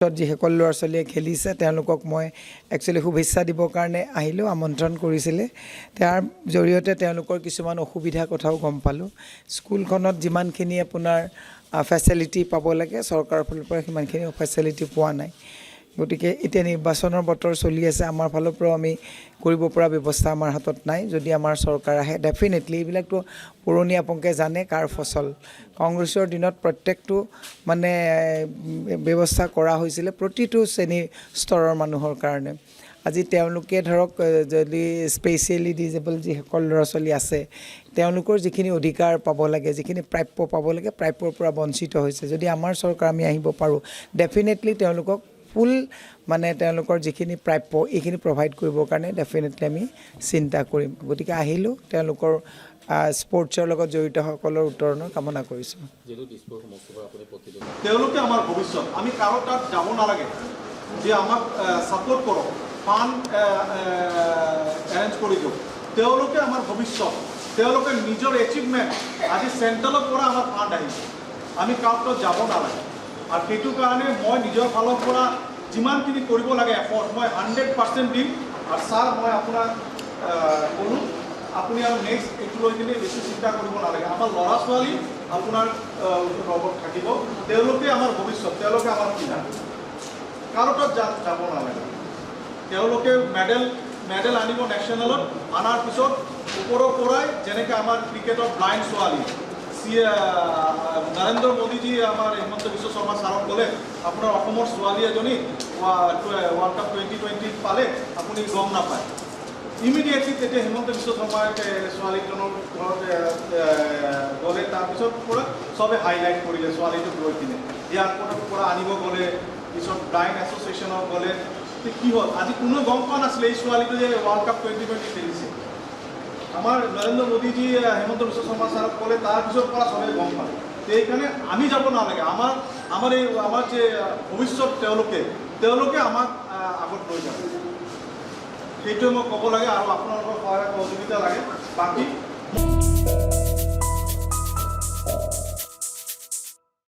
যিসকল ল'ৰা ছোৱালীয়ে খেলিছে তেওঁলোকক মই একচুৱেলি শুভেচ্ছা দিবৰ কাৰণে আহিলোঁ, আমন্ত্ৰণ কৰিছিলে। তাৰ জৰিয়তে তেওঁলোকৰ কিছুমান অসুবিধাৰ কথাও গম পালোঁ। স্কুলখনত যিমানখিনি আপোনাৰ ফেচিলিটি পাব লাগে চৰকাৰৰ ফালৰ পৰা সিমানখিনি ফেচিলিটি পোৱা নাই। গতিকে এতিয়া নিৰ্বাচনৰ বতৰ চলি আছে, আমাৰ ফালৰ পৰাও আমি কৰিব পৰা ব্যৱস্থা আমাৰ হাতত নাই। যদি আমাৰ চৰকাৰ আহে ডেফিনেটলি এইবিলাকতো পুৰণি আপোনালোকে জানে কাৰ ফচল। কংগ্ৰেছৰ দিনত প্ৰত্যেকটো মানে ব্যৱস্থা কৰা হৈছিলে প্ৰতিটো শ্ৰেণী স্তৰৰ মানুহৰ কাৰণে। আজি তেওঁলোকে ধৰক যদি স্পেচিয়েলি ডিজেবল যিসকল ল'ৰা ছোৱালী আছে তেওঁলোকৰ যিখিনি অধিকাৰ পাব লাগে, যিখিনি প্ৰাপ্য পাব লাগে, প্ৰাপ্যৰ পৰা বঞ্চিত হৈছে। যদি আমাৰ চৰকাৰ আমি আহিব পাৰোঁ ডেফিনেটলি তেওঁলোকক ফুল মানে তেওঁলোকৰ যিখিনি প্ৰাপ্য এইখিনি প্ৰভাইড কৰিবৰ কাৰণে ডেফিনেটলি আমি চিন্তা কৰিম। গতিকে আহিলোঁ, তেওঁলোকৰ স্পৰ্টছৰ লগত জড়িত সকলৰ উত্তৰণৰ কামনা কৰিছোঁ। তেওঁলোকে আমাৰ ভৱিষ্যত, আমি কাৰো তাত যাব নালাগে যে আমাক ছাপোৰ্ট কৰক, ফাণ্ড এৰেঞ্জ কৰি দিয়ক। তেওঁলোকে আমাৰ ভৱিষ্যত, তেওঁলোকে নিজৰ এচিভমেণ্ট আজি চেণ্ট্ৰেলৰ পৰা আমাৰ ফাণ্ড আহিছে, আমি কাৰো তাত যাব নালাগে। আৰু সেইটো কাৰণে মই নিজৰ ফালৰ পৰা যিমানখিনি কৰিব লাগে এফৰ্ট মই 100% দিম। আৰু ছাৰ মই আপোনাক ক'লোঁ আপুনি আৰু নেক্সট এইটো লৈ কিনে বেছি চিন্তা কৰিব নালাগে। আমাৰ ল'ৰা ছোৱালী আপোনাৰ লগত থাকিব, তেওঁলোকে আমাৰ ভৱিষ্যত, তেওঁলোকে আমাৰ পিতা, কাৰো তাত যাব নালাগে। তেওঁলোকে মেডেল আনিব নেশ্যনেলত, অনাৰ পিছত ওপৰৰ পৰাই যেনেকৈ আমাৰ ক্ৰিকেটৰ ব্লাইণ্ড ছোৱালী নৰেন্দ্ৰ মোদীজী আমাৰ হিমন্ত বিশ্ব শৰ্মা ছাৰক ক'লে আপোনাৰ অসমৰ ছোৱালী এজনী ৱৰ্ল্ড কাপ 2020 পালে আপুনি গম নাপায়। ইমিডিয়েটলি তেতিয়া হিমন্ত বিশ্ব শৰ্মাই ছোৱালীজনৰ ঘৰত গ'লে, তাৰপিছত পৰা চবে হাইলাইট কৰিলে ছোৱালীটোক লৈ কিনে এয়াৰপৰ্টৰ পৰা আনিব গ'লে, পিছত ব্লাইণ্ড এছ'চিয়েশ্যনত গ'লে। কি হ'ল আজি কোনো গম পোৱা নাছিলে এই ছোৱালীটো যে ৱৰ্ল্ড কাপ 2020 খেলিছে। আমাৰ নৰেন্দ্ৰ মোদীজী হিমন্ত বিশ্ব শৰ্মা ছাৰক ক'লে, তাৰপিছৰ পৰা চবেই গম পালে। সেইকাৰণে আমি যাব নালাগে, আমাৰ যে ভৱিষ্যত তেওঁলোকে আমাক আগত লৈ যাব, সেইটোৱে মই ক'ব লাগে। আৰু আপোনালোকৰ সহায় সহযোগিতা লাগে। বাকী